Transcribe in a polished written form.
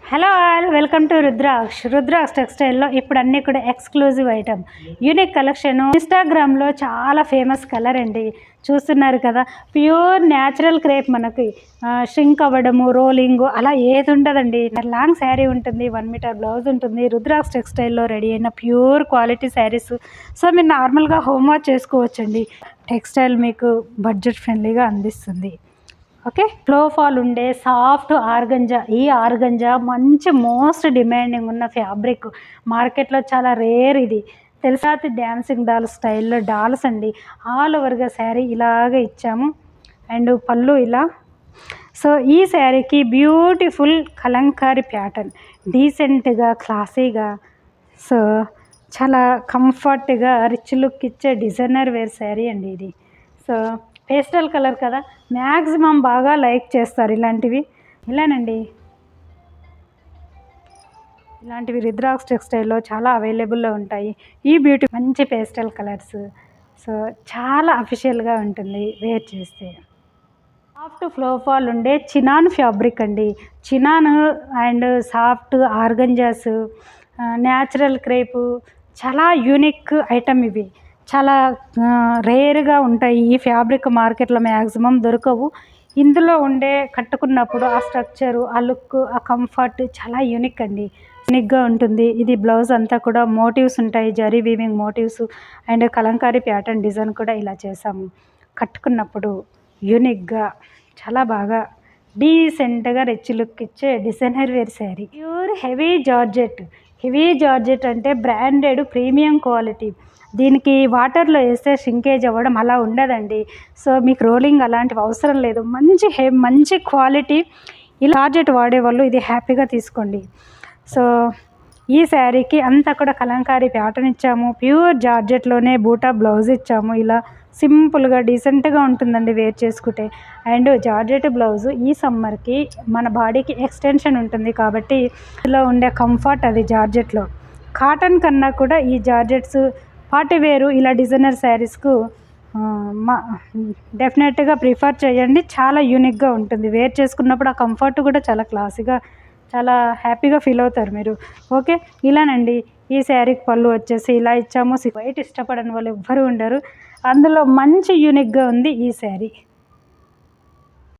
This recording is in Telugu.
హలో ఆల్, వెల్కమ్ టు రుద్రాక్ష టెక్స్టైల్లో ఇప్పుడు అన్నీ కూడా ఎక్స్క్లూజివ్ ఐటమ్, యూనిక్ కలెక్షన్. ఇన్స్టాగ్రామ్లో చాలా ఫేమస్ కలర్ అండి, చూస్తున్నారు కదా. ప్యూర్ న్యాచురల్ క్రేప్, మనకి షింక్ అవ్వడము, రోలింగ్ అలా ఏది ఉండదండి. లాంగ్ శారీ ఉంటుంది, 1 మీటర్ బ్లౌజ్ ఉంటుంది. రుద్రాక్ష టెక్స్టైల్లో రెడీ అయిన ప్యూర్ క్వాలిటీ శారీస్. సో మీరు నార్మల్గా హోమ్ వాష్ చేసుకోవచ్చండి. టెక్స్టైల్ మీకు బడ్జెట్ ఫ్రెండ్లీగా అందిస్తుంది. ఓకే, ఫ్లో ఫాల్ ఉండే సాఫ్ట్ ఆర్గంజా. ఈ ఆర్గంజా మంచి మోస్ట్ డిమాండింగ్ ఉన్న ఫ్యాబ్రిక్, మార్కెట్లో చాలా రేర్. ఇది తెలుసాతి డ్యాన్సింగ్ డాల్ స్టైల్లో డాల్స్ అండి. ఆల్ ఓవర్గా శారీ ఇలాగే ఇచ్చాము, అండ్ పళ్ళు ఇలా. సో ఈ శారీకి బ్యూటిఫుల్ కలంకారీ ప్యాటర్న్, డీసెంట్గా క్లాసీగా, సో చాలా కంఫర్ట్గా రిచ్ లుక్ ఇచ్చే డిజైనర్ వేర్ శారీ అండి ఇది. సో పేస్టల్ కలర్ కదా, మ్యాక్సిమం బాగా లైక్ చేస్తారు ఇలాంటివి. ఇలానండి, ఇలాంటివి రుద్రాక్ష టెక్స్టైల్లో చాలా అవైలబుల్లో ఉంటాయి. ఈ బ్యూటీ మంచి పేస్టల్ కలర్స్. సో చాలా అఫిషియల్గా ఉంటుంది వేర్ చేస్తే. సాఫ్ట్ ఫ్లోఫాల్ ఉండే చినాన్ ఫ్యాబ్రిక్ అండి. Chinon and soft organzas, natural crepe, చాలా యూనిక్ ఐటమ్ ఇవి. చాలా రేర్గా ఉంటాయి ఈ ఫ్యాబ్రిక్, మార్కెట్లో మ్యాక్సిమం దొరకవు. ఇందులో ఉండే కట్టుకున్నప్పుడు ఆ స్ట్రక్చరు, ఆ లుక్, ఆ కంఫర్ట్ చాలా యూనిక్ అండి, యూనిక్గా ఉంటుంది. ఇది బ్లౌజ్ అంతా కూడా మోటివ్స్ ఉంటాయి, zari weaving motifs and Kalamkari pattern design కూడా ఇలా చేసాము. కట్టుకున్నప్పుడు యూనిక్గా చాలా బాగా డీసెంట్గా రిచ్ లుక్ ఇచ్చే designer wear sari. Pure heavy georgette. Heavy georgette అంటే బ్రాండెడ్ ప్రీమియం క్వాలిటీ. దీనికి వాటర్లో వేస్తే షింకేజ్ అవ్వడం అలా ఉండదండి. సో మీకు రోలింగ్ అలాంటివి అవసరం లేదు. మంచి క్వాలిటీ. ఇలా జార్జెట్ వాడేవాళ్ళు ఇది హ్యాపీగా తీసుకోండి. సో ఈ శారీకి అంతా కూడా కలంకారీ ప్యాటర్న్ ఇచ్చాము. ప్యూర్ జార్జెట్లోనే బూటా బ్లౌజ్ ఇచ్చాము. ఇలా సింపుల్గా డీసెంట్గా ఉంటుందండి వేర్ చేసుకుంటే. అండ్ జార్జెట్ బ్లౌజ్ ఈ సమ్మర్కి మన బాడీకి ఎక్స్టెన్షన్ ఉంటుంది కాబట్టి ఇలా ఉండే కంఫర్ట్ అది జార్జెట్లో. కాటన్ కన్నా కూడా ఈ జార్జెట్స్ పార్టీ వేరు ఇలా డిజైనర్ శారీస్కు డెఫినెట్గా ప్రిఫర్ చేయండి. చాలా యూనిక్గా ఉంటుంది వేర్ చేసుకున్నప్పుడు. ఆ కంఫర్ట్ కూడా చాలా క్లాసీగా, చాలా హ్యాపీగా ఫీల్ అవుతారు మీరు. ఓకే, ఇలానండి ఈ శారీకి పళ్ళు వచ్చేసి ఇలా ఇచ్చాము. వైట్ ఇష్టపడని వాళ్ళు ఎవ్వరూ ఉండరు, అందులో మంచి యూనిక్గా ఉంది ఈ శారీ.